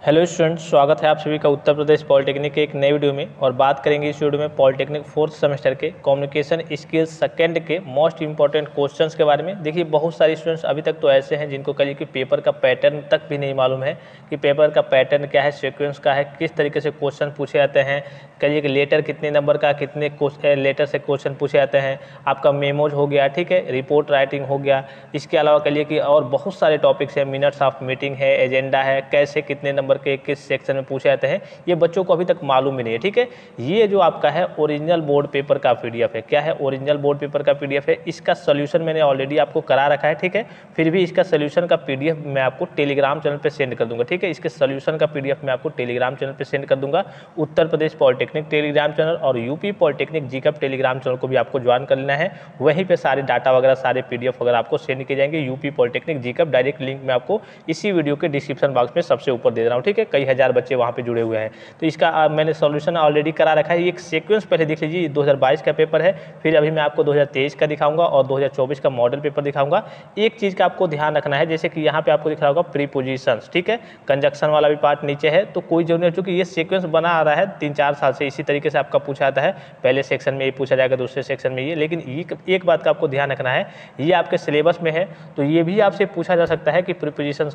Hello students, स्वागत है आप सभी का उत्तर प्रदेश पॉलिटेक्निक के एक नए वीडियो में। और बात करेंगे इस वीडियो में पॉलिटेक्निक फोर्थ सेमेस्टर के कम्युनिकेशन स्किल्स सेकंड के मोस्ट इंपॉर्टेंट क्वेश्चंस के बारे में। देखिए, बहुत सारे स्टूडेंट्स अभी तक तो ऐसे हैं जिनको कहिए कि पेपर का पैटर्न तक भी नहीं मालूम है कि पेपर का पैटर्न क्या है, सीक्वेंस का है, किस तरीके से क्वेश्चन पूछे जाते हैं, कहिए कि लेटर कितने नंबर का, कितने लेटर से क्वेश्चन पूछे जाते हैं, आपका मेमोज हो गया, ठीक है, रिपोर्ट राइटिंग हो गया। इसके अलावा कहिए कि और बहुत सारे टॉपिक्स हैं, मिनट्स ऑफ मीटिंग है, एजेंडा है, कैसे कितने नंबर के किस सेक्शन में पूछे जाते हैं, ये बच्चों को अभी तक मालूम ही नहीं है। ठीक है, ये जो आपका है ओरिजिनल बोर्ड पेपर का पीडीएफ है। क्या है? ओरिजिनल बोर्ड पेपर का पीडीएफ है। इसका सोल्यूशन मैंने ऑलरेडी आपको करा रखा है। ठीक है, फिर भी इसका सोल्यूशन का पीडीएफ मैं आपको टेलीग्राम चैनल पे सेंड कर दूंगा। ठीक है, इसके सोल्यूशन का पीडीएफ मैं आपको टेलीग्राम चैनल पे सेंड कर दूंगा। Uttar Pradesh polytechnic Telegram channel और यूपी पॉलिटेक्निक जीकअप टेलीग्राम चैनल को भी आपको ज्वाइन कर लेना है। वहीं पे सारे डाटा वगैरह, सारे पीडीएफ वगैरह आपको सेंड किए जाएंगे। यूपी पॉलिटेक्निक जीकअप डायरेक्ट लिंक मैं आपको इसी वीडियो के डिस्क्रिप्शन बॉक्स में सबसे ऊपर दे रहा हूँ। ठीक है, कई हजार बच्चे वहाँ पे जुड़े हुए हैं, तो इसका मैंने सॉल्यूशन ऑलरेडी करा रखा है। एक सीक्वेंस पहले देख लीजिए, 2022 का पेपर है, फिर अभी मैं आपको 2023 का दिखाऊंगा और 2024 का मॉडल पेपर दिखाऊंगा। एक चीज़ का आपको ध्यान रखना है, जैसे कि यहाँ पे आपको दिख रहा होगा प्रीपोजिशंस, ठीक है, कंजक्शन वाला भी पार्ट नीचे है, तो कोई जरूरी नहीं, चूंकि ये सीक्वेंस बना आ रहा है 3-4 साल से, इसी तरीके से आपका पूछा जाता है। पहले सेक्शन में ये पूछा जाएगा, दूसरे सेक्शन में ये, लेकिन एक बात का आपको ध्यान रखना है, ये आपके सिलेबस में है, तो ये भी आपसे पूछा जा सकता है कि प्रीपोजिशन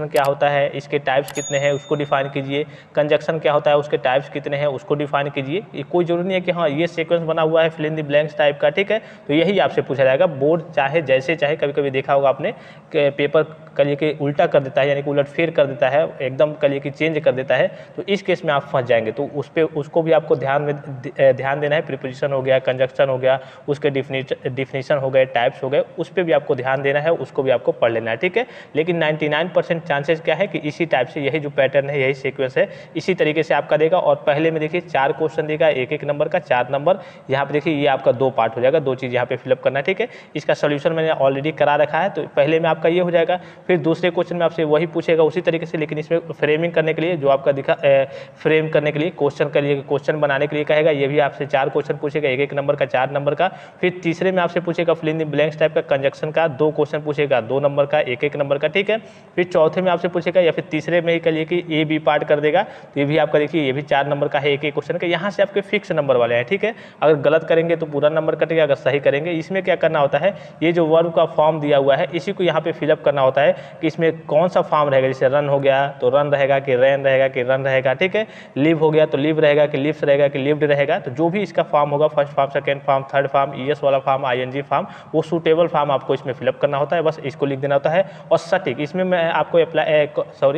क्या होता है, इसके टाइप्स कितने हैं उसको डिफाइन कीजिए, कंजक्शन क्या होता है उसके टाइप्स कितने हैं उसको डिफाइन कीजिए। ये कोई जरूरी नहीं है कि हाँ ये सीक्वेंस बना हुआ है fill in the blanks type का, ठीक है, तो यही आपसे पूछा जाएगा। बोर्ड चाहे जैसे चाहे, कभी कभी देखा होगा आपने पेपर कलिए कि उल्टा कर देता है, यानी कि उलट फेर कर देता है, एकदम कलिए कि चेंज कर देता है, तो इस केस में आप फंस जाएंगे। तो उसको भी आपको ध्यान देना है। प्रीपोजिशन हो गया, कंजक्शन हो गया, उसके डिफिनीशन हो गए, टाइप्स हो गए, उस पर भी आपको ध्यान देना है, उसको भी आपको पढ़ लेना है। ठीक है, लेकिन 99% चांसेस क्या है कि इसी टाइप से, यही जो पैटर्न है, यही सीक्वेंस है, इसी तरीके से आपका देगा। और पहले में देखिए 4 क्वेश्चन देगा, एक नंबर का 4 नंबर। यहाँ पे देखिए ये आपका 2 पार्ट हो जाएगा, 2 चीज़ यहाँ पे फिलअप करना है। ठीक है, इसका सोल्यूशन मैंने ऑलरेडी करा रखा है, तो पहले में आपका ये हो जाएगा, फिर दूसरे क्वेश्चन में आपसे वही पूछेगा उसी तरीके से, लेकिन इसमें फ्रेमिंग करने के लिए जो आपका दिखा फ्रेम करने के लिए क्वेश्चन बनाने के लिए कहेगा, ये भी आपसे 4 क्वेश्चन पूछेगा, एक नंबर का 4 नंबर का। फिर तीसरे में आपसे पूछेगा fill in the blanks type का, कंजक्शन का 2 क्वेश्चन पूछेगा, 2 नंबर का, एक नंबर का। ठीक है, फिर चौथे में आपसे पूछेगा, या फिर तीसरे में ही कहिए कि ए बी पार्ट कर देगा, तो ये भी आपका देखिए ये भी 4 नंबर का है, एक क्वेश्चन का। यहाँ से आपके फिक्स नंबर वाले हैं। ठीक है, अगर गलत करेंगे तो पूरा नंबर कटेगा, अगर सही करेंगे। इसमें क्या करना होता है, ये जो वर्ब का फॉर्म दिया हुआ है इसी को यहाँ पे फिलअप करना होता है कि इसमें कौन सा फॉर्म रहेगा। जैसे रन हो गया तो रन रहेगा कि रैन रहेगा कि रन रहेगा, ठीक है, लिव हो गया तो लिव रहेगा कि लिव्स रहेगा कि लिव्ड रहेगा। तो जो भी इसका फॉर्म होगा, first form, second form, third form, ES वाला फॉर्म, आईएनजी फॉर्म, वो सूटेबल फॉर्म आपको इसमें फिलअप करना होता है, बस इसको लिख देना होता है। और सटीक, इसमें मैं आपको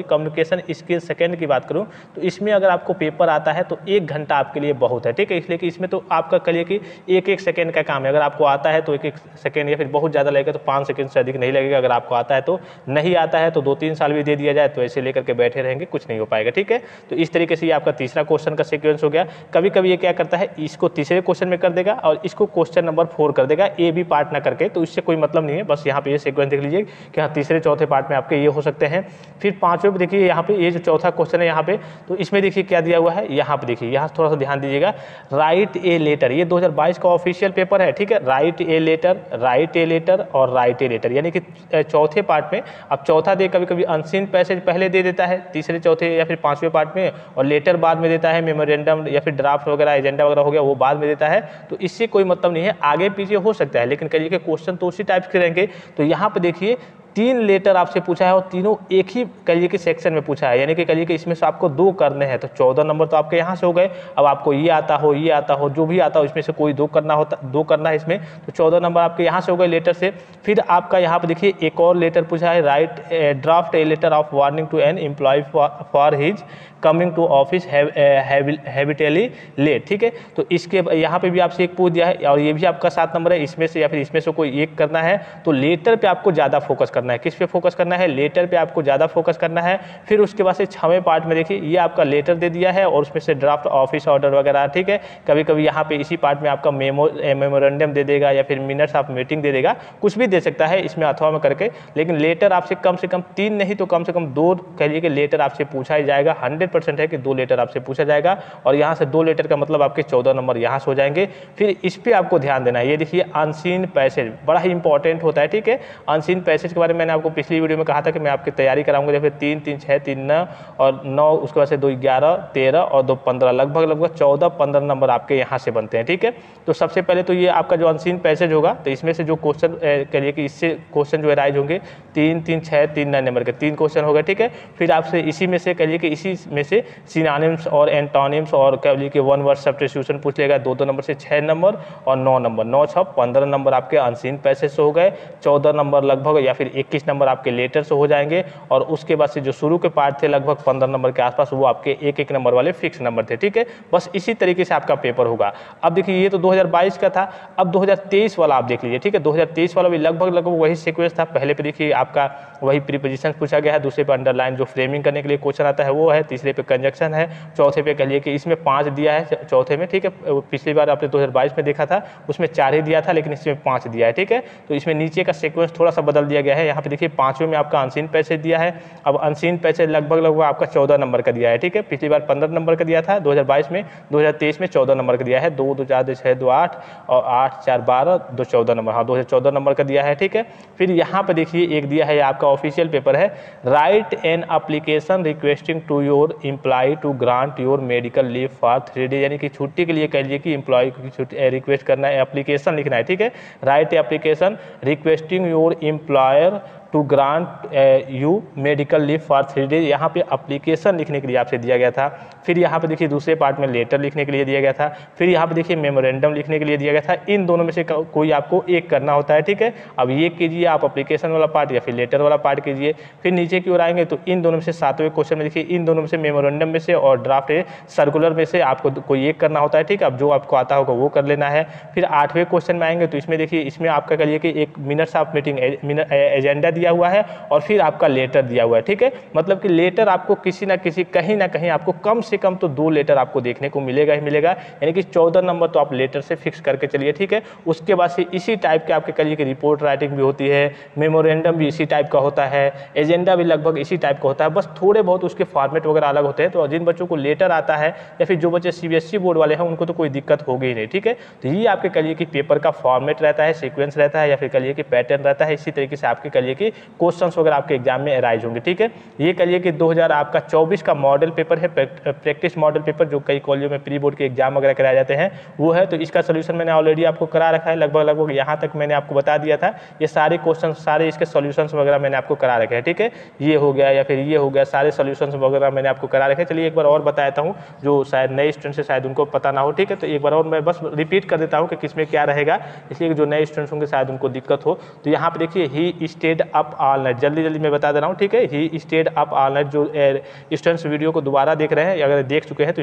कम्युनिकेशन स्किल सेकंड की बात करूँ तो इसमें अगर आपको पेपर आता है तो 1 घंटा आपके लिए बहुत है। ठीक है, इसलिए कि इसमें तो आपका कहिए कि एक सेकंड का काम है। अगर आपको आता है तो 1 सेकंड, या फिर बहुत ज़्यादा लगेगा तो 5 सेकंड से अधिक नहीं लगेगा। अगर आपको आता है तो, नहीं आता है तो 2-3 साल भी दे दिया जाए तो ऐसे लेकर के बैठे रहेंगे, कुछ नहीं हो पाएगा। ठीक है, तो इस तरीके से ये आपका तीसरा क्वेश्चन का सीक्वेंस हो गया। कभी कभी ये क्या करता है, इसको तीसरे क्वेश्चन में कर देगा और इसको क्वेश्चन नंबर 4 कर देगा, ए बी पार्ट ना करके, तो इससे कोई मतलब नहीं है। बस यहाँ पे ये सीक्वेंस देख लीजिए कि हाँ तीसरे चौथे पार्ट में आपके ये हो सकते हैं। फिर पांचवें पे देखिए, यहाँ पे ये जो चौथा क्वेश्चन है यहाँ पे, तो इसमें देखिए क्या दिया हुआ है, यहाँ पे देखिए, यहाँ थोड़ा सा ध्यान दीजिएगा, राइट ए लेटर, ये 2022 का ऑफिशियल पेपर है। ठीक है, write a letter, write a letter और राइट ए लेटर, यानी कि चौथे पार्ट में अब चौथा दे, कभी कभी अनसीन पैसेज पहले दे देता है तीसरे चौथे या फिर 5वें पार्ट में, और लेटर बाद में देता है, मेमोरेंडम या फिर ड्राफ्ट वगैरह, एजेंडा वगैरह हो गया वो बाद में देता है। तो इससे कोई मतलब नहीं है, आगे पीछे हो सकता है, लेकिन कहिए कि क्वेश्चन तो उसी टाइप के रहेंगे। तो यहाँ पे देखिए 3 लेटर आपसे पूछा है और तीनों एक ही कहिए कि सेक्शन में पूछा है, यानी कि कहिए कि इसमें से आपको 2 करने हैं, तो 14 नंबर तो आपके यहाँ से हो गए। अब आपको ये आता हो, जो भी आता हो, इसमें से कोई 2 करना है इसमें, तो 14 नंबर आपके यहाँ से हो गए लेटर से। फिर आपका यहाँ पे देखिए एक और लेटर पूछा है, write draft a letter of warning to an employee for his coming to office habitually late. ठीक है, तो इसके यहाँ पे भी आपसे एक पूछ दिया है, और ये भी आपका 7 नंबर है, इसमें से या फिर इसमें से कोई एक करना है। तो लेटर पे आपको ज़्यादा फोकस करना है। किस पे फोकस करना है? लेटर पे आपको ज़्यादा फोकस करना है। फिर उसके बाद से 6वें पार्ट में देखिए, ये आपका लेटर दे दिया है और उसमें से ड्राफ्ट ऑफिस ऑर्डर वगैरह। ठीक है, कभी कभी यहाँ पे इसी पार्ट में आपका मेमोरेंडम दे देगा या फिर मिनट्स ऑफ मीटिंग दे देगा, कुछ भी दे सकता है इसमें अथवा में करके। लेकिन लेटर आपसे कम से कम 3 नहीं तो कम से कम 2 कहिए कि लेटर आपसे पूछा ही जाएगा। 100% है कि 2 लेटर आपसे पूछा जाएगा, और यहाँ से 2 लेटर का मतलब आपके 14 नंबर यहाँ से हो जाएंगे। फिर इस पे आपको ध्यान देना है, ये देखिए अनसीन पैसेज बड़ा ही इंपॉर्टेंट होता है। ठीक है, अनसीन पैसेज के बारे बारे में मैंने आपको पिछली वीडियो में कहा था कि मैं आपकी तैयारी कराऊंगा। जैसे 3 3 6 3 9 और 9, उसके बाद से 2 11 13 और 2 15, लगभग 14-15 नंबर आपके यहाँ से बनते हैं। ठीक है, तो सबसे पहले तो ये आपका जो अनसीन पैसेज होगा, तो इसमें से जो क्वेश्चन करिए कि इससे क्वेश्चन जो राइज होंगे 3 3 6 3 9 नंबर के 3 क्वेश्चन हो गए। ठीक है, फिर आपसे इसी में से करिए कि इसी में से सिनोनिम्स और एंटोनिम्स और कह लीजिए कि वन वर्ड सब्स्टिट्यूशन पूछ लेगा 2 नंबर से 6 नंबर और 9 नंबर, 9 6 15 नंबर आपके अनसीन पैसेज से हो गए। 14 नंबर लगभग या फिर 21 नंबर आपके लेटर से हो जाएंगे और उसके बाद से जो शुरू के पार्ट थे लगभग 15 नंबर के आसपास, वो आपके 1-1 नंबर वाले फिक्स नंबर थे। ठीक है, बस इसी तरीके से आपका पेपर होगा। अब देखिए ये तो 2022 का था, अब 2023 वाला आप देख लीजिए। ठीक है, 2023 वाला भी लगभग वही सीक्वेंस था। पहले पे देखिए आपका वही प्रीपोजिशन पूछा गया है, दूसरे पे अंडरलाइन जो फ्रेमिंग करने के लिए क्वेश्चन आता है वो है, तीसरे पे कंजक्शन है, चौथे पे कह लिए कि इसमें 5 दिया है चौथे में। ठीक है, पिछली बार आपने 2022 में देखा था उसमें 4 ही दिया था, लेकिन इसमें 5 दिया है। ठीक है, तो इसमें नीचे का सीक्वेंस थोड़ा सा बदल दिया गया है। यहाँ पे देखिए 5वें में आपका अनसीन पैसेज दिया है। अब अनसीन पैसेज लगभग आपका 14 नंबर का दिया है। ठीक है, पिछली बार 15 नंबर का दिया था 2022 में, 2023 में 14 नंबर का दिया है। 2 2 4 2 6 2 8 और 8 4 12 2 14 नंबर, हाँ 2014 नंबर का दिया है। ठीक है, फिर यहाँ पे देखिए एक दिया है, आपका ऑफिशियल पेपर है, write an application requesting to your employ to grant your medical leave for 3 days, यानी कि छुट्टी के लिए कह लीजिए कि एम्प्लॉय की छुट्टी रिक्वेस्ट करना है, एप्लीकेशन लिखना है। ठीक है, write application requesting your employer to grant you medical leave for 3 days, यहाँ पे एप्लीकेशन लिखने के लिए आपसे दिया गया था। फिर यहाँ पे देखिए दूसरे पार्ट में लेटर लिखने के लिए दिया गया था। फिर यहाँ पे देखिए मेमोरेंडम लिखने के लिए दिया गया था। इन दोनों में से कोई आपको एक करना होता है। ठीक है, अब ये कीजिए आप एप्लीकेशन वाला पार्ट या फिर लेटर वाला पार्ट कीजिए। फिर नीचे की ओर आएंगे तो इन दोनों में से 7वें क्वेश्चन में देखिए इन दोनों में से मेमोरेंडम में से और ड्राफ्ट सर्कुलर में से आपको कोई एक करना होता है। ठीक है, अब जो आपको आता होगा वो कर लेना है। फिर 8वें क्वेश्चन में आएंगे तो इसमें देखिए इसमें आपका कहिए कि एक मिनट्स ऑफ मीटिंग एजेंडा दिया हुआ है और फिर आपका लेटर दिया हुआ है। ठीक है, मतलब कि लेटर आपको किसी ना किसी कहीं ना कहीं आपको कम से कम तो 2 लेटर आपको देखने को मिलेगा ही मिलेगा, यानी कि 14 नंबर तो आप लेटर से फिक्स करके चलिए। ठीक है, उसके बाद से इसी टाइप के आपके कहिए कि रिपोर्ट राइटिंग भी होती है, मेमोरेंडम भी इसी टाइप का होता है, एजेंडा भी लगभग इसी टाइप का होता है, बस थोड़े बहुत उसके फॉर्मेट वगैरह अलग होते हैं। तो जिन बच्चों को लेटर आता है या फिर जो बच्चे CBSE बोर्ड वाले हैं उनको तो कोई दिक्कत होगी ही नहीं। ठीक है, तो ये आपके कहिए कि पेपर का फॉर्मेट रहता है, सीक्वेंस रहता है या फिर कहिए कि पैटर्न रहता है। इसी तरीके से आपके कहिए कि क्वेश्चंस वगैरह आपके एग्जाम में अराइज होंगे। ठीक है, ये कहिए कि 2024 का मॉडल पेपर है, प्रैक्टिस मॉडल पेपर, जो कई कॉलेजों में प्री बोर्ड के एग्जाम वगैरह कराए जाते हैं वो है। तो इसका सोल्यूशन मैंने ऑलरेडी आपको करा रखा है, लगभग यहाँ तक मैंने आपको बता दिया था। ये सारे क्वेश्चन सारे इसके सॉल्यूशंस वगैरह मैंने आपको करा रखे हैं। ठीक है, ये हो गया या फिर ये हो गया, सारे सॉल्यूशंस वगैरह मैंने आपको करा रखे हैं। चलिए एक बार और बता देता हूँ, जो शायद नए स्टूडेंट से शायद उनको पता ना हो। ठीक है, तो एक बार और मैं बस रिपीट कर देता हूँ कि किसमें क्या रहेगा, इसलिए जो नए स्टूडेंट्स होंगे शायद उनको दिक्कत हो। तो यहाँ पे देखिए ही स्टेड अप ऑल नाइट, जल्दी मैं बता दे रहा हूँ। ठीक है, ही स्टेड अप ऑल नाइट, जो स्टूडेंट्स वीडियो को दोबारा देख रहे हैं, अगर देख चुके हैं तो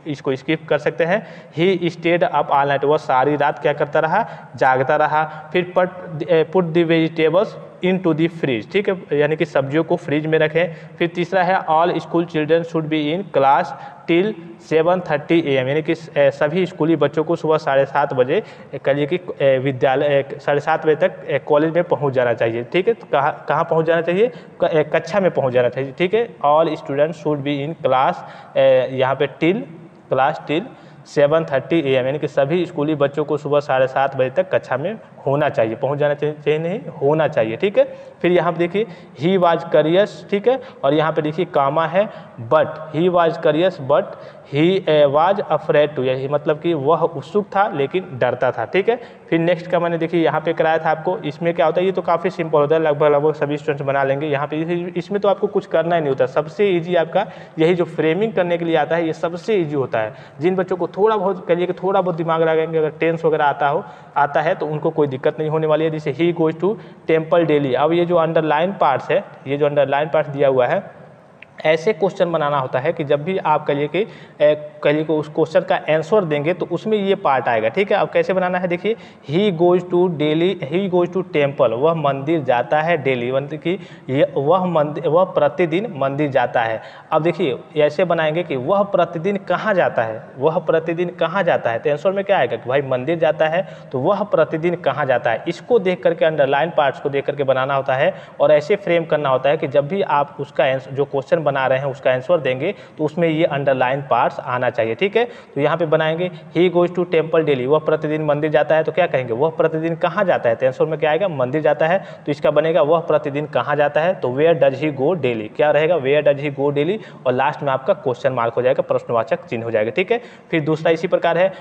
इसको स्किप कर सकते हैं। He stayed up all night, वह सारी रात क्या करता रहा, जागता रहा। फिर put the vegetables into the fridge, ठीक है, यानी कि सब्जियों को फ्रिज में रखें। फिर तीसरा है all school children should be in class till 7:30 AM, यानी कि सभी स्कूली बच्चों को सुबह 7:30 बजे कहिए कि विद्यालय 7:30 बजे तक कॉलेज में पहुंच जाना चाहिए। ठीक है, तो कहाँ पहुंच जाना चाहिए, कक्षा में पहुंच जाना चाहिए। ठीक है, all student should be in class, यहाँ पे क्लास टिल 7:30 AM, यानी कि सभी स्कूली बच्चों को सुबह 7:30 बजे तक कक्षा में होना चाहिए, पहुंच जाना चाहिए नहीं होना चाहिए। ठीक है, फिर यहाँ पे देखिए ही वाज करियस, ठीक है, और यहाँ पे देखिए कामा है but, he was curious but he was afraid to, यही मतलब कि वह उत्सुक था लेकिन डरता था। ठीक है, फिर नेक्स्ट का मैंने देखिए यहाँ पे कराया था आपको, इसमें क्या होता है, ये तो काफ़ी सिंपल होता है, लगभग सभी स्टूडेंट्स बना लेंगे। यहाँ पे इसमें तो आपको कुछ करना ही नहीं होता, सबसे ईजी आपका यही जो फ्रेमिंग करने के लिए आता है, ये सबसे ईजी होता है। जिन बच्चों को थोड़ा बहुत कहिए कि थोड़ा बहुत दिमाग लगाएंगे, अगर टेंस वगैरह आता है तो उनको कोई दिक्कत नहीं होने वाली है। जैसे he goes to temple daily, अब ये जो अंडरलाइन पार्ट्स है, ये जो अंडरलाइन पार्ट्स दिया हुआ है, ऐसे क्वेश्चन बनाना होता है कि जब भी आप कहिए कि उस क्वेश्चन का आंसर देंगे तो उसमें ये पार्ट आएगा। ठीक है, अब कैसे बनाना है देखिए, he goes to daily, he goes to temple, वह मंदिर जाता है डेली, मतलब कि वह प्रतिदिन मंदिर जाता है। अब देखिए ऐसे बनाएंगे कि वह प्रतिदिन कहाँ जाता है, वह प्रतिदिन कहाँ जाता है, तो आंसर में क्या आएगा कि भाई मंदिर जाता है, तो वह प्रतिदिन कहाँ जाता है। इसको देख करके अंडरलाइन पार्ट्स को देख करके बनाना होता है और ऐसे फ्रेम करना होता है कि जब भी आप उसका जो क्वेश्चन क्वेश्चन बना रहे हैं उसका आंसर देंगे तो उसमें ये अंडरलाइन पार्ट्स आना चाहिए, ठीक है। तो यहाँ पे बनाएंगे he goes to temple daily, वह प्रतिदिन मंदिर जाता है, तो क्या कहेंगे वह प्रतिदिन कहाँ जाता है, तो आंसर में क्या आएगा मंदिर जाता है, तो इसका बनेगा वह प्रतिदिन कहाँ जाता है, तो where does he go daily, क्या रहेगा where does he go daily, और लास्ट में आपका क्वेश्चन मार्क हो जाएगा, प्रश्नवाचक चिन्ह हो जाएगा, ठीक है। फिर दूसरा इसी प्रकार है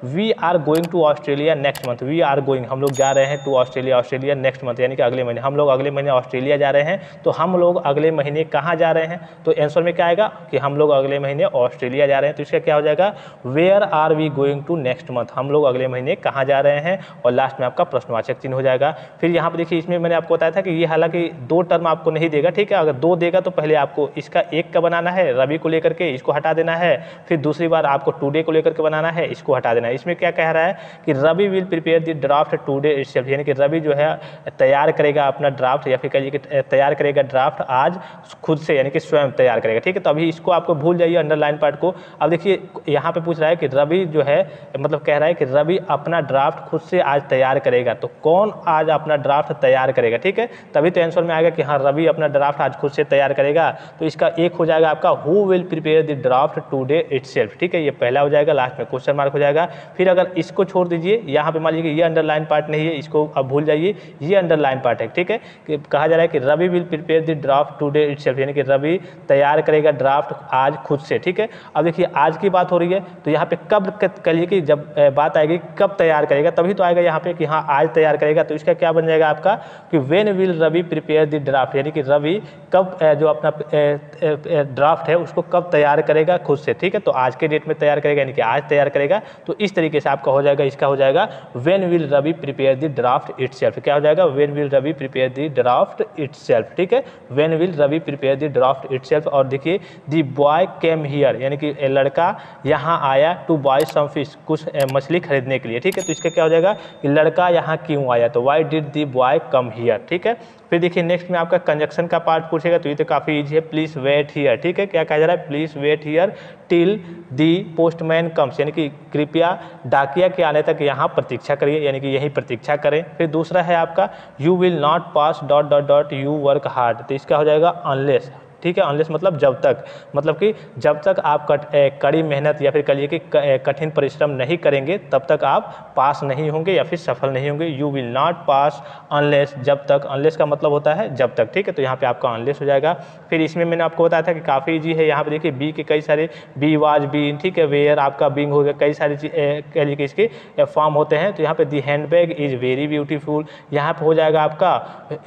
we are going to Australia next month, we are going हम लोग जा रहे हैं टू ऑस्ट्रेलिया नेक्स्ट मंथ, यानी कि अगले महीने, हम लोग अगले महीने ऑस्ट्रेलिया जा रहे हैं, तो हम लोग अगले महीने कहाँ जा रहे हैं, तो आंसर में क्या आएगा कि हम लोग अगले महीने ऑस्ट्रेलिया जा रहे हैं, तो इसका क्या हो जाएगा where are we going to next month, हम लोग अगले महीने कहाँ जा रहे हैं, और लास्ट में आपका प्रश्नवाचक चिन्ह हो जाएगा। फिर यहाँ पर देखिए इसमें मैंने आपको बताया था कि ये हालांकि 2 टर्म आपको नहीं देगा, ठीक है, अगर 2 देगा तो पहले आपको इसका एक का बनाना है रवि को लेकर के, इसको हटा देना है, फिर दूसरी बार आपको टुडे को लेकर के बनाना है, इसको हटा देना है। इसमें क्या कह रहा है कि Ravi will prepare the draft today itself, यानी कि रवि जो है तैयार करेगा अपना ड्राफ्ट, या फिर कहिए कि तैयार करेगा ड्राफ्ट आज खुद से, यानी कि स्वयं तैयार करेगा, ठीक है। तो अभी इसको आपको भूल जाइए अंडरलाइन पार्ट को। अब देखिए यहाँ पे पूछ रहा है कि रवि जो है मतलब कह रहा है कि रवि अपना ड्राफ्ट खुद से आज तैयार करेगा, तो कौन आज अपना ड्राफ्ट तैयार करेगा, ठीक है, तभी तो आंसर में आएगा कि हाँ रवि अपना ड्राफ्ट आज खुद से तैयार करेगा, तो इसका एक हो जाएगा आपका who will prepare the draft today itself, ठीक है, ये पहला हो जाएगा, लास्ट में क्वेश्चन मार्क हो जाएगा। फिर अगर इसको छोड़ दीजिए, यहाँ पे मान लीजिए ये अंडरलाइन पार्ट नहीं है, इसको अब भूल जाइए, ये अंडरलाइन पार्ट है, ठीक है, कि कहा जा रहा है कि Ravi will prepare the draft today itself, यानी कि रवि तैयार करेगा ड्राफ्ट आज खुद से, ठीक है। अब देखिए आज की बात हो रही है, तो यहाँ पे कब कहिए कि जब बात आएगी कब तैयार करेगा तभी तो आएगा यहाँ पे कि हाँ आज तैयार करेगा, तो इसका क्या बन जाएगा आपका कि when will Ravi prepare the draft, यानी कि रवि कब जो अपना ड्राफ्ट है उसको कब तैयार करेगा खुद से, ठीक है, तो आज के डेट में तैयार करेगा, यानी कि आज तैयार करेगा, तो इस तरीके से आपका हो जाएगा, इसका हो जाएगा when will Ravi prepare the draft itself, क्या हो जाएगा when will Ravi prepare the draft itself, ठीक है, when will Ravi prepare the draft itself. और देखिए द बॉय केम हियर, यानी कि लड़का यहाँ आया टू बाय सम फिश, कुछ मछली खरीदने के लिए, ठीक है, तो इसका क्या हो जाएगा कि लड़का यहाँ क्यों आया, तो why did the boy come here, ठीक है। फिर देखिए नेक्स्ट में आपका कंजक्शन का पार्ट पूछेगा, तो ये तो काफ़ी इजी है, प्लीज़ वेट हियर, ठीक है, क्या कहा जा रहा है please wait here till the postman comes, यानी कि कृपया डाकिया के आने तक यहाँ प्रतीक्षा करिए, यानी कि यही प्रतीक्षा करें। फिर दूसरा है आपका you will not pass dot dot dot U work hard, तो इसका हो जाएगा अनलेस, ठीक है, अनलेस मतलब जब तक, मतलब कि जब तक आप कड़ी मेहनत या फिर कहिए कि कठिन परिश्रम नहीं करेंगे तब तक आप पास नहीं होंगे या फिर सफल नहीं होंगे। You will not pass unless, जब तक, अनलेस का मतलब होता है जब तक, ठीक है, तो यहाँ पे आपका अनलेस हो जाएगा। फिर इसमें मैंने आपको बताया था कि काफ़ी ईजी है, यहाँ पे देखिए बी के कई सारे बी वाज बीन, ठीक है, वेयर आपका बींग हो गया, कई सारी कह लीजिए इसके फॉर्म होते हैं, तो यहाँ पे the handbag is very beautiful, यहाँ पे हो जाएगा आपका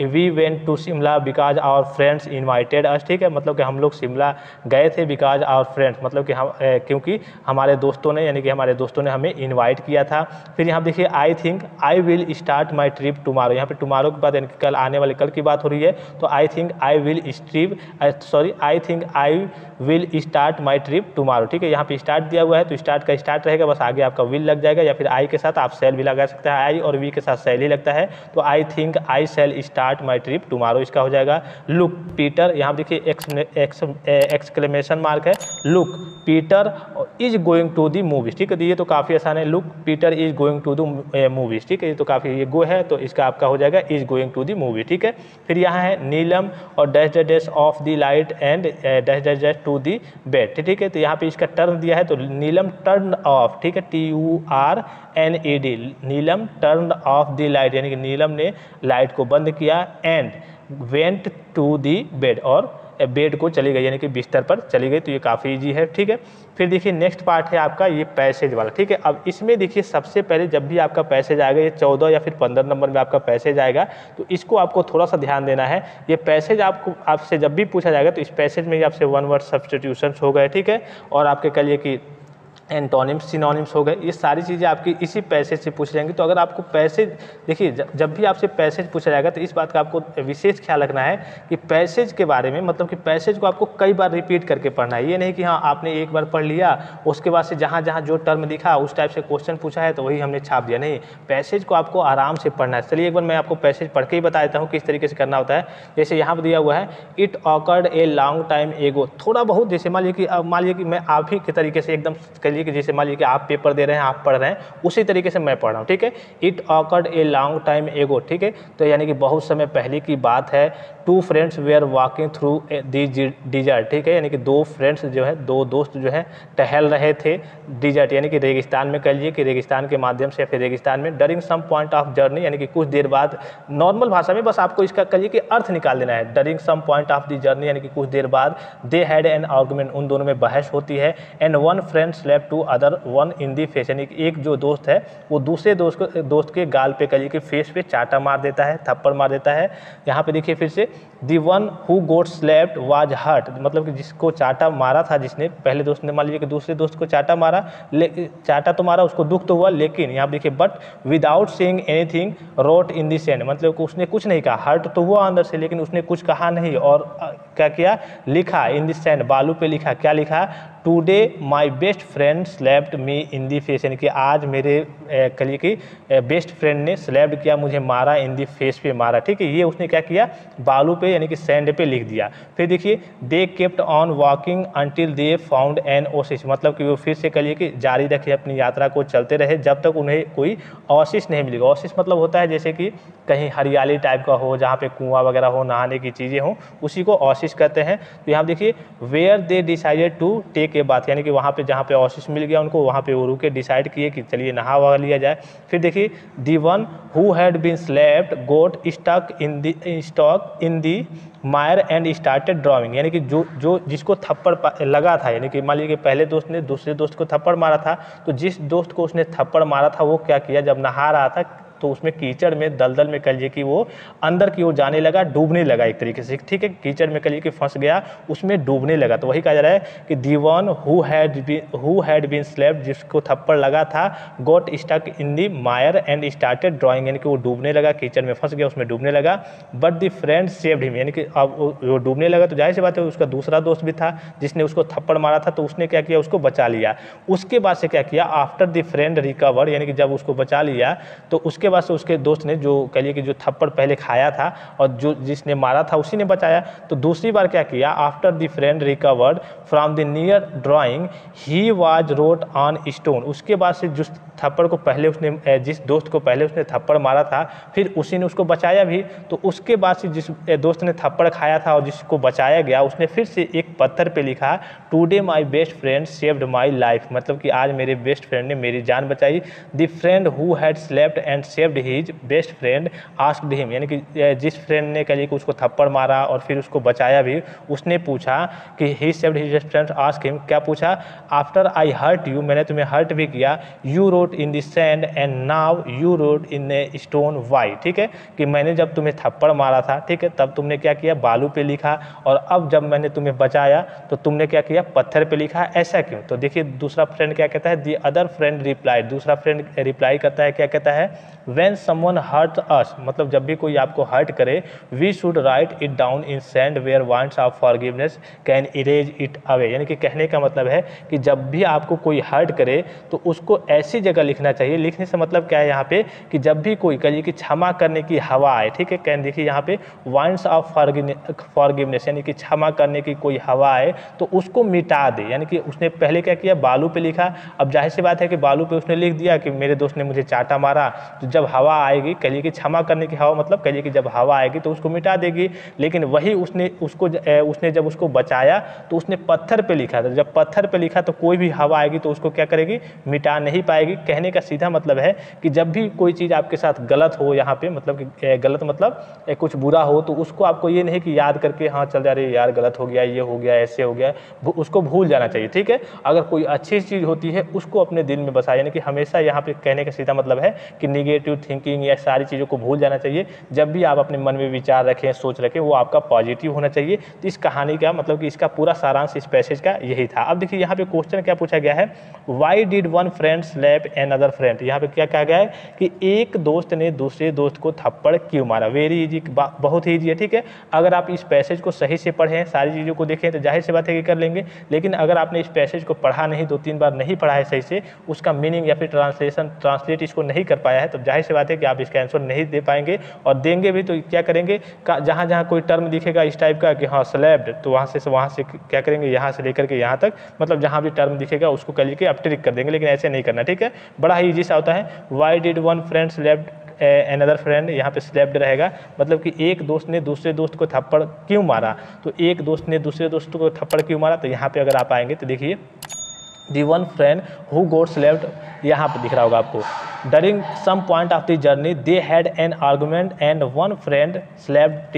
we went to Shimla because our friends invited us, ठीक है, मतलब कि हम लोग शिमला गए थे बिकॉज आवर फ्रेंड्स, मतलब कि हम क्योंकि हमारे दोस्तों ने, यानी कि हमारे दोस्तों ने हमें इनवाइट किया था। फिर यहाँ देखिए आई think I will start my trip tomorrow, यहाँ पे टुमारो के बाद यानी कि कल आने वाले कल की बात हो रही है, तो I think I think I will start my trip tomorrow, ठीक है, यहाँ पे स्टार्ट दिया हुआ है तो स्टार्ट का स्टार्ट रहेगा, बस आगे आपका विल लग जाएगा, या फिर आई के साथ आप सेल भी लगा सकते हैं, आई और वी के साथ सेल ही लगता है, तो I think I shall start my trip tomorrow, इसका हो जाएगा लुक पीटर, यहाँ देखिए एक्सक्लेमेशन मार्क है, look Peter is going to the movies, ठीक है, तो ये तो काफ़ी आसान है, look Peter is going to the movies, ठीक है, ये तो काफ़ी, ये गो है तो इसका आपका हो जाएगा is going to the movie, ठीक है। फिर यहाँ है नीलम और dash dash dash off the light and dash dash dash to the bed, ठीक है, तो यहाँ पे इसका टर्न दिया है, तो नीलम टर्न ऑफ, ठीक है, TURNED, Neelam turn off the light, यानी कि नीलम ने लाइट को बंद किया, and went to the bed, और बेड को चली गई, यानी कि बिस्तर पर चली गई, तो ये काफ़ी इजी है, ठीक है। फिर देखिए नेक्स्ट पार्ट है आपका ये पैसेज वाला, ठीक है। अब इसमें देखिए सबसे पहले जब भी आपका पैसेज आएगा, ये 14 या फिर 15 नंबर में आपका पैसेज आएगा, तो इसको आपको थोड़ा सा ध्यान देना है। ये पैसेज आपसे जब भी पूछा जाएगा तो इस पैसेज में ही आपसे वन वर्ड सब्स्टिट्यूशन हो गए, ठीक है, और आपके कह लिए कि एंटोनिम्स सिनोनिम्स हो गए, ये सारी चीज़ें आपकी इसी पैसेज से पूछ जाएंगी। तो अगर आपको पैसेज देखिए जब भी आपसे पैसेज पूछा जाएगा तो इस बात का आपको विशेष ख्याल रखना है कि पैसेज के बारे में, मतलब कि पैसेज को आपको कई बार रिपीट करके पढ़ना है, ये नहीं कि हाँ आपने एक बार पढ़ लिया उसके बाद से जहाँ जहाँ जो टर्म दिखा उस टाइप से क्वेश्चन पूछा है तो वही हमने छाप दिया, नहीं, पैसेज को आपको आराम से पढ़ना है। चलिए एक बार मैं आपको पैसेज पढ़ के ही बता देता हूँ किस तरीके से करना होता है। जैसे यहाँ पर दिया हुआ है it awkward a long time एगो, थोड़ा बहुत, जैसे मान लीजिए कि मैं आप ही के तरीके से एकदम कह लीजिए कि जैसे मान लीजिए कि आप पेपर दे रहे हैं, आप पढ़ रहे हैं, उसी तरीके से मैं पढ़ रहा हूँ, ठीक है। It awkward a long time एगो, ठीक है, तो यानी कि बहुत समय पहले की बात है। Two friends were walking through the desert, ठीक है, यानी कि दो फ्रेंड्स जो है, दो दोस्त जो है टहल रहे थे डिजर्ट यानी कि रेगिस्तान में, कह लीजिए कि रेगिस्तान के माध्यम से या फिर रेगिस्तान में। During some point of journey यानी कि कुछ देर बाद, नॉर्मल भाषा में बस आपको इसका कहिए कि अर्थ निकाल देना है। During some point of the journey यानी कि कुछ देर बाद दे हैड एन आर्गुमेंट, उन दोनों में बहस होती है। And one friend slapped to other one in the face, यानी कि एक जो दोस्त है वो दूसरे दोस्त के गाल पे कहिए कि फेस पे चाटा मार देता है, थप्पड़ मार देता है। यहाँ पे देखिए फिर से, the one who got slapped was hurt, मतलब कि जिसको चाटा मारा था, जिसने पहले दोस्त ने मान लीजिए कि दूसरे दोस्त को चाटा मारा, चाटा तो मारा, उसको दुख तो हुआ, लेकिन यहाँ देखिए but without saying anything wrote in the sand, मतलब कि उसने कुछ नहीं कहा, हर्ट तो हुआ अंदर से लेकिन उसने कुछ कहा नहीं, और क्या किया, लिखा इन दी सैंड, बालू पे लिखा, क्या लिखा, today my best friend slapped me in the face, यानी कि आज मेरे कहिए कि बेस्ट फ्रेंड ने स्लैप्ड किया, मुझे मारा, इन दी फेस पे मारा, ठीक है। ये उसने क्या किया, बालू पे यानी कि सैंड पे लिख दिया। फिर देखिए they kept on walking until they found an Oasis, मतलब कि वो फिर से कहिए कि जारी रखे अपनी यात्रा को, चलते रहे जब तक उन्हें कोई ओसिस नहीं मिलेगा। ओसिस मतलब होता है जैसे कि कहीं हरियाली टाइप का हो, जहाँ पे कुआं वगैरह हो, नहाने की चीज़ें हों, उसी को ओसिस कहते हैं। तो यहाँ देखिए where they decided to take a bath, यानी कि वहाँ पे जहाँ पे ओसिस मिल गया उनको, वहाँ पे वो रुके, डिसाइड किए कि चलिए नहा वहा लिया जाए। फिर देखिए the one who had been slapped got stuck in the mire and started drawing, यानी कि जो जिसको थप्पड़ लगा था, यानी कि मान लीजिए कि पहले दोस्त ने दूसरे दोस्त को थप्पड़ मारा था, तो जिस दोस्त को उसने थप्पड़ मारा था वो क्या किया, जब नहा रहा था तो उसमें कीचड़ में, दलदल में कह लीजिए कि वो अंदर की ओर जाने लगा, डूबने लगा एक तरीके से, ठीक है, कीचड़ में कह लीजिए कि फंस गया, उसमें डूबने लगा। तो वही कहा जा रहा है कि the one who had been slapped, जिसको थप्पड़ लगा था, got stuck in the mire and started drawing, यानी कि वो डूबने लगा, कीचड़ में फंस गया, उसमें डूबने लगा। But the friend saved him, यानी कि अब वो डूबने लगा तो जाहिर सी बात है उसका दूसरा दोस्त भी था जिसने उसको थप्पड़ मारा था, तो उसने क्या किया, उसको बचा लिया। उसके बाद से क्या किया, आफ्टर द फ्रेंड रिकवर, यानी कि जब उसको बचा लिया तो उसके बाद से उसके दोस्त ने, जो कहिए कि जो थप्पड़ पहले खाया था और जो जिसने मारा था उसी ने बचाया, तो दूसरी बार क्या किया, after the friend recovered from the near drawing he was road on stone, उसके बाद से जिस थप्पड़ को पहले उसने, जिस दोस्त को पहले उसने थप्पड़ मारा था, फिर उसी ने उसको बचाया भी, तो उसके बाद से जिस दोस्त ने थप्पड़ खाया था और जिसको बचाया गया, उसने फिर से एक पत्थर पे लिखा, today my best friend saved my life, मतलब कि आज मेरे बेस्ट फ्रेंड ने मेरी जान बचाई। The friend who had slept and saved his best friend asked him, यानी कि जिस फ्रेंड ने कहिए कि उसको थप्पड़ मारा और फिर उसको बचाया भी, उसने पूछा कि he saved his best friend ask him, क्या पूछा, आफ्टर आई हर्ट यू, मैंने तुम्हें हर्ट भी किया, you wrote in the sand and now you wrote in a stone why, ठीक है, कि मैंने जब तुम्हें थप्पड़ मारा था, ठीक है, तब तुमने क्या किया, बालू पे लिखा, और अब जब मैंने तुम्हें बचाया तो तुमने क्या किया, पत्थर पे लिखा, ऐसा क्यों। तो देखिए दूसरा फ्रेंड क्या कहता है, दी अदर फ्रेंड रिप्लाइड, दूसरा फ्रेंड रिप्लाई करता है, क्या कहता है, व्हेन समवन हर्ट अस, मतलब जब भी कोई आपको हर्ट करे, we should write it down in sand where wants of forgiveness can erase it away, यानी कि कहने का मतलब है कि जब भी आपको कोई हर्ट करे तो उसको ऐसी जगह लिखना चाहिए। लिखने से मतलब क्या है यहाँ पे, कि जब भी कोई कहिए कि क्षमा करने की हवा आए, ठीक है, कैन देखिए यहाँ पे वांट्स ऑफ फॉरगिवनेस, यानी कि क्षमा करने की कोई हवा आए तो उसको मिटा दे, यानी कि उसने पहले क्या किया, बालू पे लिखा, अब जाहिर सी बात है कि बालू पे उसने लिख दिया कि मेरे दोस्त ने मुझे चाटा मारा, तो जब हवा आएगी, कहिए कि क्षमा करने की हवा मतलब कहिए कि जब हवा आएगी तो उसको मिटा देगी, लेकिन वही उसने जब उसको बचाया तो उसने पत्थर पे लिखा था, जब पत्थर पे लिखा तो कोई भी हवा आएगी तो उसको क्या करेगी, मिटा नहीं पाएगी। कहने का सीधा मतलब है कि जब भी कोई चीज़ आपके साथ गलत हो, यहाँ पे मतलब कि गलत मतलब कुछ बुरा हो, तो उसको आपको ये नहीं कि याद करके हाँ चल जा रही यार गलत हो गया, ये हो गया, ऐसे हो गया, उसको भूल जाना चाहिए, ठीक है। अगर कोई अच्छी चीज़ होती है उसको अपने दिल में बसाए, यानी कि हमेशा यहाँ पे कहने का सीधा मतलब है कि निगेटिव थिंकिंग या सारी चीज़ों को भूल जाना चाहिए। जब भी आप अपने मन में विचार रखें, सोच रखें, वो आपका पॉजिटिव होना चाहिए। तो इस कहानी का मतलब कि इसका पूरा सारांश इस पैसेज का यही था। अब देखिए यहाँ पे क्वेश्चन क्या पूछा गया है, why did one friend slap another friend, यहाँ पे क्या कहा गया है कि एक दोस्त ने दूसरे दोस्त को थप्पड़ क्यों मारा। वेरी इजी, बहुत ही ईजी है, ठीक है। अगर आप इस पैसेज को सही से पढ़ें, सारी चीज़ों को देखें तो जाहिर सी बात है कि कर लेंगे, लेकिन अगर आपने इस पैसेज को पढ़ा नहीं, 2-3 बार नहीं पढ़ा है सही से, उसका मीनिंग या फिर ट्रांसलेट इसको नहीं कर पाया है, तो जाहिर सी बात है कि आप इसका आंसर नहीं दे पाएंगे, और देंगे भी तो क्या करेंगे, जहाँ जहाँ कोई टर्म दिखेगा इस टाइप का कि हाँ स्लैब्ड, तो वहाँ से क्या करेंगे, यहाँ से लेकर के यहाँ तक, मतलब जहाँ भी टर्म दिखेगा उसको कह लीजिए आप ट्रिक कर देंगे, लेकिन ऐसे नहीं करना, ठीक है। बड़ा ही ईजी सा होता है। Why did one friend slapped another friend, यहाँ पे स्लैप्ड रहेगा, मतलब कि एक दोस्त ने दूसरे दोस्त को थप्पड़ क्यों मारा, तो एक दोस्त ने दूसरे दोस्त को थप्पड़ क्यों मारा, तो यहाँ पे अगर आप आएंगे तो देखिए the one friend who got slapped, यहाँ पे दिख रहा होगा आपको, during some point of the journey they had an argument and one friend slapped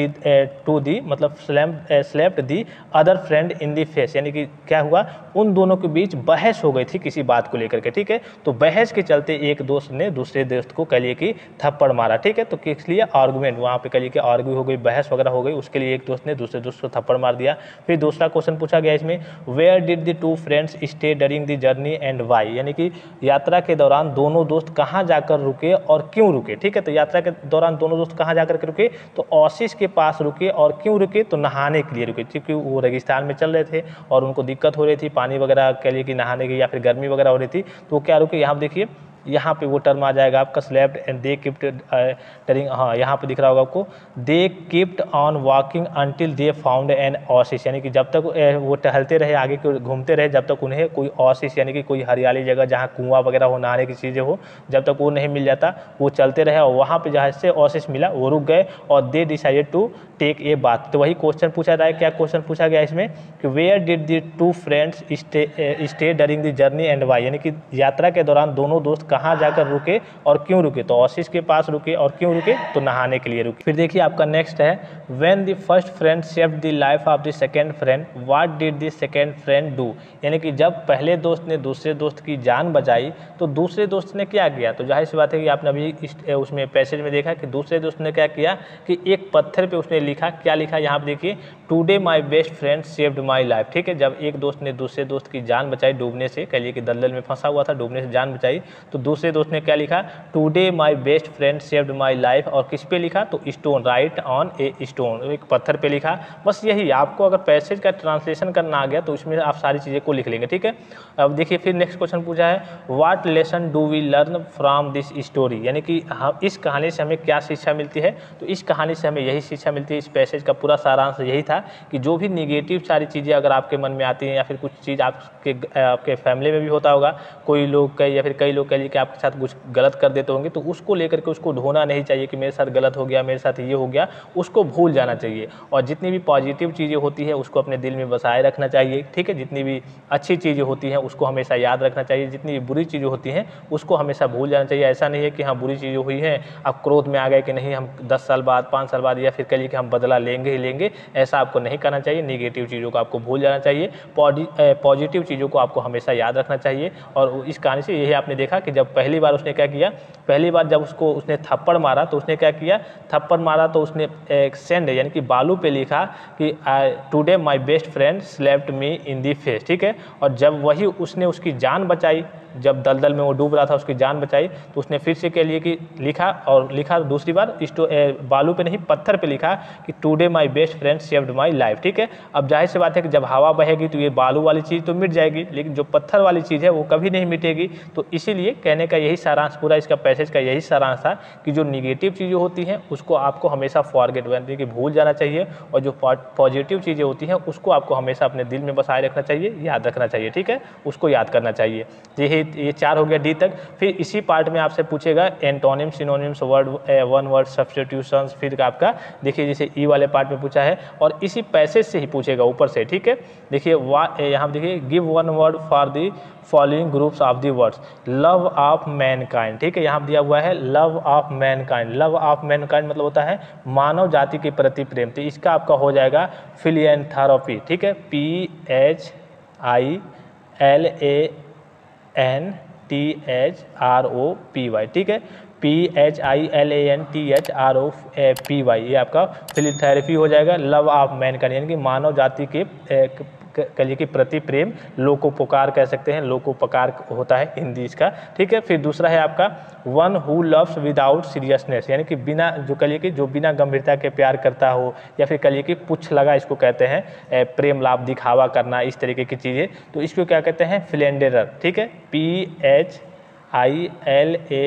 to the, मतलब slapped the other friend in the face, यानी कि क्या हुआ, उन दोनों के बीच बहस हो गई थी किसी बात को लेकर के, ठीक है। तो बहस के चलते एक दोस्त ने दूसरे दोस्त को कह लिए कि थप्पड़ मारा, ठीक है। तो किस लिए, आर्गुमेंट, वहाँ पे कह लिए कि आर्ग्यू हो गई, बहस वगैरह हो गई, उसके लिए एक दोस्त ने दूसरे दोस्त को थप्पड़ मार दिया। फिर दूसरा क्वेश्चन पूछा गया इसमें, where did the two friends stay during the journey and why, यानी कि यात्रा के दौरान दोनों दोस्त कहाँ जाकर रुके और क्यों रुके, ठीक है। तो यात्रा के दौरान दोनों दोस्त कहाँ जाकर के रुके, तो ओसिस के पास रुके, और क्यों रुके, तो नहाने के लिए रुके, क्योंकि वो रेगिस्तान में चल रहे थे और उनको दिक्कत हो रही थी पानी वगैरह के लिए कि नहाने की, या फिर गर्मी वगैरह हो रही थी, तो क्या रुके, यहाँ देखिए यहाँ पे वो टर्म आ जाएगा आपका slapped and they kept during, हाँ यहाँ पे दिख रहा होगा आपको, they kept on walking until they found an oasis, यानी कि जब तक वो टहलते रहे, आगे घूमते रहे, जब तक उन्हें कोई ओसिस यानी कि कोई हरियाली जगह जहाँ कुआं वगैरह हो, नहाने की चीज़ें हो, जब तक वो नहीं मिल जाता वो चलते रहे, और वहाँ पे जहाँ से ओसिस मिला वो रुक गए, और they decided to take a bath. तो वही क्वेश्चन पूछा रहा है, क्या क्वेश्चन पूछा गया इसमें कि where did the two friends stay during the journey and why, यानी कि यात्रा के दौरान दोनों दोस्त कहाँ जाकर रुके और क्यों रुके, तो ओसिस के पास रुके, और क्यों रुके, तो नहाने के लिए रुके। फिर देखिए आपका नेक्स्ट है, when the first friend saved the life of the second friend what did the second friend do, यानी कि जब पहले दोस्त ने दूसरे दोस्त की जान बचाई तो दूसरे दोस्त ने क्या किया, तो जाहिर सी बात है कि आपने अभी उसमें पैसेज में देखा कि दूसरे दोस्त ने क्या किया कि एक पत्थर पे उसने लिखा, क्या लिखा, यहाँ पे देखिए, today my best friend saved my life, ठीक है। जब एक दोस्त ने दूसरे दोस्त की जान बचाई डूबने से, कह लिए कि दलदल में फंसा हुआ था, डूबने से जान बचाई, तो दूसरे दोस्त ने क्या लिखा, today my best friend saved my life, और किस पे लिखा, तो stone, right on a stone, एक पत्थर पे लिखा। बस यही, आपको अगर पैसेज का ट्रांसलेशन करना आ गया तो इसमें आप सारी चीज़ें को लिख लेंगे, ठीक है। अब देखिए फिर नेक्स्ट क्वेश्चन पूछा है, what lesson do we learn from this story, यानी कि हम इस कहानी से हमें क्या शिक्षा मिलती है, तो इस कहानी से हमें यही शिक्षा मिलती है, इस पैसेज का पूरा सारांश यही था कि जो भी निगेटिव सारी चीज़ें अगर आपके मन में आती हैं, या फिर कुछ चीज़ आपके फैमिली में भी होता होगा, कोई लोग या फिर कई लोग कह लीजिए कि आपके साथ कुछ गलत कर देते होंगे, तो उसको लेकर के उसको ढोना नहीं चाहिए कि मेरे साथ गलत हो गया, मेरे साथ ये हो गया, उसको भूल जाना चाहिए, और जितनी भी पॉजिटिव चीज़ें होती है उसको अपने दिल में बसाए रखना चाहिए, ठीक है। जितनी भी अच्छी चीज़ें होती हैं उसको हमेशा याद रखना चाहिए, जितनी भी बुरी चीज़ें होती हैं उसको हमेशा भूल जाना चाहिए। ऐसा नहीं है कि हाँ बुरी चीज़ें हुई हैं, आप क्रोध में आ गए कि नहीं हम 10 साल बाद 5 साल बाद या फिर कह लीजिए कि हम बदला लेंगे ही लेंगे, ऐसा आपको नहीं करना चाहिए। निगेटिव चीज़ों को आपको भूल जाना चाहिए, पॉजिटिव चीज़ों को आपको हमेशा याद रखना चाहिए। और इस कहानी से यही आपने देखा कि जब पहली बार उसने क्या किया, पहली बार जब उसने थप्पड़ मारा तो उसने क्या किया, थप्पड़ मारा तो उसने एक सेंड यानी कि बालू पे लिखा कि today my best friend slapped me in the face, ठीक है। और जब वही उसने उसकी जान बचाई, जब दलदल में वो डूब रहा था उसकी जान बचाई, तो उसने फिर से कह लिए कि लिखा दूसरी बार बालू पे नहीं पत्थर पे लिखा कि today my best friend saved my life, ठीक है। अब जाहिर सी बात है कि जब हवा बहेगी तो ये बालू वाली चीज़ तो मिट जाएगी, लेकिन जो पत्थर वाली चीज़ है वो कभी नहीं मिटेगी। तो इसीलिए कहने का यही सारांश, पूरा इसका पैसेज का यही सारांश था कि जो निगेटिव चीज़ें होती हैं उसको आपको हमेशा फॉरगेट यानी कि भूल जाना चाहिए, और जो पॉजिटिव चीज़ें होती हैं उसको आपको हमेशा अपने दिल में बसाए रखना चाहिए, याद रखना चाहिए, ठीक है, उसको याद करना चाहिए। ये 4 हो गया डी तक। फिर इसी पार्ट में आपसे पूछेगा antonym, synonyms, one word substitutions, फिर आपका देखिए जैसे ई वाले पार्ट में पूछा है और इसी पैसेज से ही पूछेगा ऊपर से, ठीक है। देखिए यहाँ देखिए give one word for the following groups of the words, love of Mankind, ठीक है। यहाँ दिया हुआ है love of Mankind. Love of Mankind मतलब होता है मानव जाति के प्रति प्रेम, तो इसका आपका हो जाएगा फिलिएंथ्रोपी, ठीक है। PHILANTHROPY, ठीक है। PHILANTHROPY ये आपका फिलिएंथ्रोपी हो जाएगा। लव ऑफ मैनकाइंड यानी कि मानव जाति के कलिए के प्रति प्रेम, लोकोपकार कह सकते हैं, लोकोपकार होता है हिंदी इसका, ठीक है। फिर दूसरा है आपका one who loves without seriousness, यानी कि बिना जो कलिए कि जो बिना गंभीरता के प्यार करता हो, या फिर कलिए कि पुच्छ लगा इसको कहते हैं, प्रेम लाभ दिखावा करना, इस तरीके की चीज़ें, तो इसको क्या कहते हैं फिलेंडरर, ठीक है। ILANDER,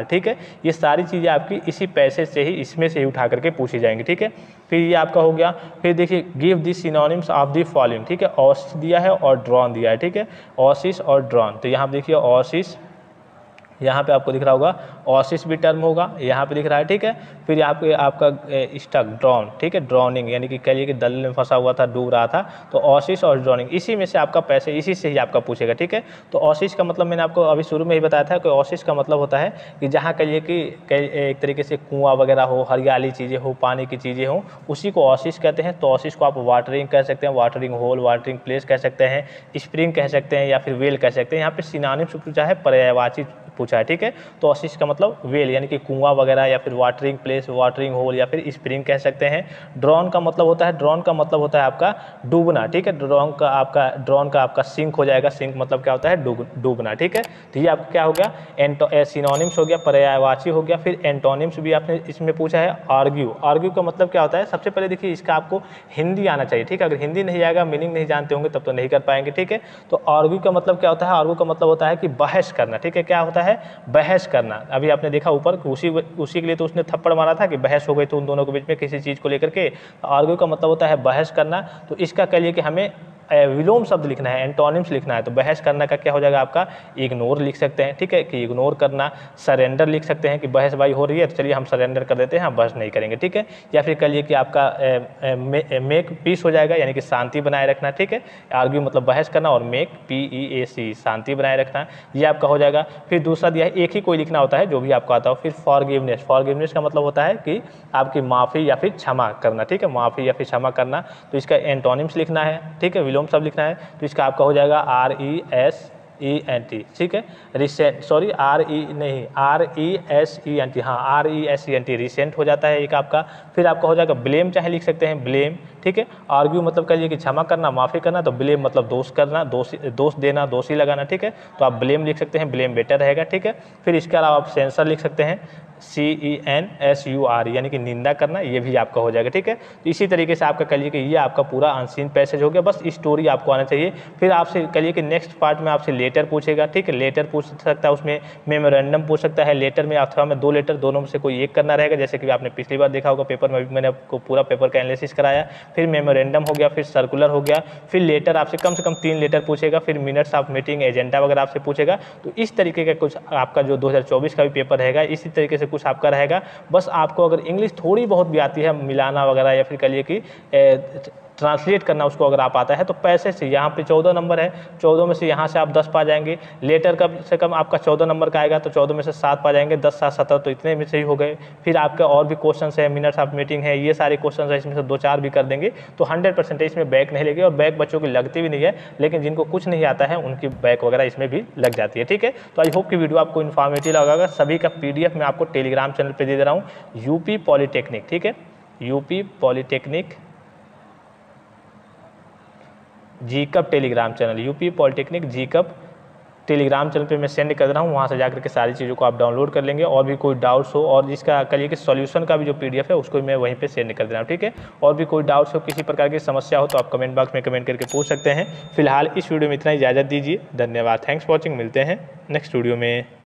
ठीक है। ये सारी चीज़ें आपकी इसी पैसेज से ही, इसमें से ही उठा करके पूछी जाएंगी, ठीक है। फिर ये आपका हो गया। फिर देखिए give the synonyms of the following, ठीक है। ऑसिस दिया है और ड्रॉन दिया है, ठीक है। ऑसिस और ड्रॉन, तो यहाँ देखिए ऑसिस, यहाँ पे आपको दिख रहा होगा ऑसिस भी टर्म होगा, यहाँ पे दिख रहा है, ठीक है। फिर यहाँ पे आपका स्टक ड्रॉन, ठीक है, ड्रॉनिंग यानी कि कह लिए कि दल में फंसा हुआ था, डूब रहा था, तो ऑसिस और ड्रॉनिंग इसी में से आपका पैसे, इसी से ही आपका पूछेगा, ठीक है। तो ऑसिस का मतलब मैंने आपको अभी शुरू में ही बताया था कि ऑसिस का मतलब होता है कि जहाँ कह लिए कि एक तरीके से कुआँ वगैरह हो, हरियाली चीज़ें हो, पानी की चीज़ें हो, उसी को ऑसिस कहते हैं। तो ऑसिस को आप वाटरिंग कह सकते हैं, वाटरिंग होल, वाटरिंग प्लेस कह सकते हैं, स्प्रिंग कह सकते हैं, या फिर वेल कह सकते हैं। यहाँ पे सिनोनिम्स पूछा है, पर्यायवाची पूछा है, ठीक है। तो ऑसिस का मतलब वेल यानी कि कुआं वगैरह, या फिर वाटरिंग प्लेस, वाटरिंग होल, या फिर स्प्रिंग कह सकते हैं। ड्रॉन का मतलब होता है, ड्रॉन का मतलब होता है आपका डूबना, ठीक है। ड्रॉन का आपका सिंक हो जाएगा। सिंक मतलब क्या होता है, डूबना, ठीक है। तो ये आपका क्या हो गया, सिनोनिम्स हो गया, पर्यायवाची हो गया। फिर एंटोनिम्स भी आपने इसमें पूछा है। आर्ग्यू, आर्ग्यू का मतलब क्या होता है, सबसे पहले देखिए इसका आपको हिंदी आना चाहिए, ठीक है। अगर हिंदी नहीं आएगा, मीनिंग नहीं जानते होंगे, तब तो नहीं कर पाएंगे, ठीक है। तो आर्ग्यू का मतलब क्या होता है, आर्ग्यू का मतलब होता है कि बहस करना, ठीक है। क्या होता है, बहस करना। अभी आपने देखा ऊपर उसी के लिए तो उसने थप्पड़ मारा था कि बहस हो गई तो उन दोनों के बीच में किसी चीज़ को लेकर के। आर्ग्यू का मतलब होता है बहस करना। तो इसका कह लिए कि हमें विलोम शब्द लिखना है, एंटोनिम्स लिखना है। तो बहस करना का क्या हो जाएगा आपका, इग्नोर लिख सकते हैं, ठीक है, कि इग्नोर करना। सरेंडर लिख सकते हैं कि बहसबाजी हो रही है तो चलिए हम सरेंडर कर देते हैं, हम बहस नहीं करेंगे, ठीक है। या फिर कह लिए कि आपका मेक पीस हो जाएगा, यानी कि शांति बनाए रखना, ठीक है। आर्ग्यू मतलब बहस करना, और मेक PEAC शांति बनाए रखना, ये आपका हो जाएगा। फिर दूसरा दिया है, एक ही कोई लिखना होता है जो भी आपको आता हो। फिर फॉरगिवनेस, फॉरगिवनेस का मतलब होता है कि आपकी माफ़ी या फिर क्षमा करना, ठीक है, माफ़ी या फिर क्षमा करना। तो इसका एंटोनिम्स लिखना है, ठीक है, विलोम शब्द लिखना है। तो इसका आपका हो जाएगा RESENT, ठीक है। रिसेंट, सॉरी RESENT, हाँ RESENT, रिसेंट हो जाता है एक आपका। फिर आपका हो जाएगा ब्लेम, चाहे लिख सकते हैं ब्लेम, ठीक है। आर्ग्यू मतलब कहिए कि क्षमा करना, माफ़ी करना। तो ब्लेम मतलब दोष करना, दोष देना, दोषी लगाना, ठीक है। तो आप ब्लेम लिख सकते हैं, ब्लेम बेटर रहेगा, ठीक है। फिर इसके अलावा आप सेंसर लिख सकते हैं, CENSUR, यानी कि निंदा करना, ये भी आपका हो जाएगा, ठीक है। तो इसी तरीके से आपका कहिए कि ये आपका पूरा अनसीन पैसेज हो गया। बस स्टोरी आपको आना चाहिए। फिर आपसे कहिए कि नेक्स्ट पार्ट में आपसे लेटर पूछेगा, ठीक है। लेटर पूछ सकता है, उसमें मेमोरेंडम पूछ सकता है। लेटर में अथवा में 2 लेटर, दोनों में से कोई एक करना रहेगा, जैसे कि आपने पिछली बार देखा होगा पेपर में, मैंने आपको पूरा पेपर का एनालिसिस कराया। फिर मेमोरेंडम हो गया, फिर सर्कुलर हो गया, फिर लेटर आपसे कम से कम 3 लेटर पूछेगा, फिर मिनट्स ऑफ मीटिंग, एजेंडा वगैरह आपसे पूछेगा। तो इस तरीके का कुछ आपका जो 2024 का भी पेपर रहेगा, इसी तरीके से कुछ आपका रहेगा। बस आपको अगर इंग्लिश थोड़ी बहुत भी आती है, मिलाना वगैरह, या फिर कहिए कि ट्रांसलेट करना उसको अगर आप आता है, तो पैसे से यहाँ पे 14 नंबर है, 14 में से यहाँ से आप 10 पा जाएंगे। लेटर कम से कम आपका 14 नंबर का आएगा, तो 14 में से 7 पा जाएंगे, 10 7 17, तो इतने में से ही हो गए। फिर आपका और भी क्वेश्चन है, मिनट्स ऑफ मीटिंग है, ये सारे क्वेश्चन है, इसमें से 2-4 भी कर देंगे तो 100% इसमें बैक नहीं लगे। और बैक बच्चों की लगती भी नहीं है, लेकिन जिनको कुछ नहीं आता है उनकी बैक वगैरह इसमें भी लग जाती है, ठीक है। तो आई होप कि वीडियो आपको इन्फॉर्मेटिव लगा। सभी का PDF मैं आपको टेलीग्राम चैनल पर दे रहा हूँ, UP पॉलीटेक्निक, ठीक है, UP polytechnic GCUP Telegram channel, UP polytechnic GCUP Telegram channel पे मैं सेंड कर रहा हूँ। वहाँ से जाकर के सारी चीज़ों को आप डाउनलोड कर लेंगे। और भी कोई डाउट्स हो, और जिसका कहिए कि सॉल्यूशन का भी जो PDF है उसको मैं वहीं पे सेंड कर दे रहा हूँ, ठीक है। और भी कोई डाउट्स हो, किसी प्रकार की समस्या हो, तो आप कमेंट बॉक्स में कमेंट करके पूछ सकते हैं। फिलहाल इस वीडियो में इतना, इजाज़त दीजिए, धन्यवाद, थैंक्स फॉर वॉचिंग। मिलते हैं नेक्स्ट वीडियो में।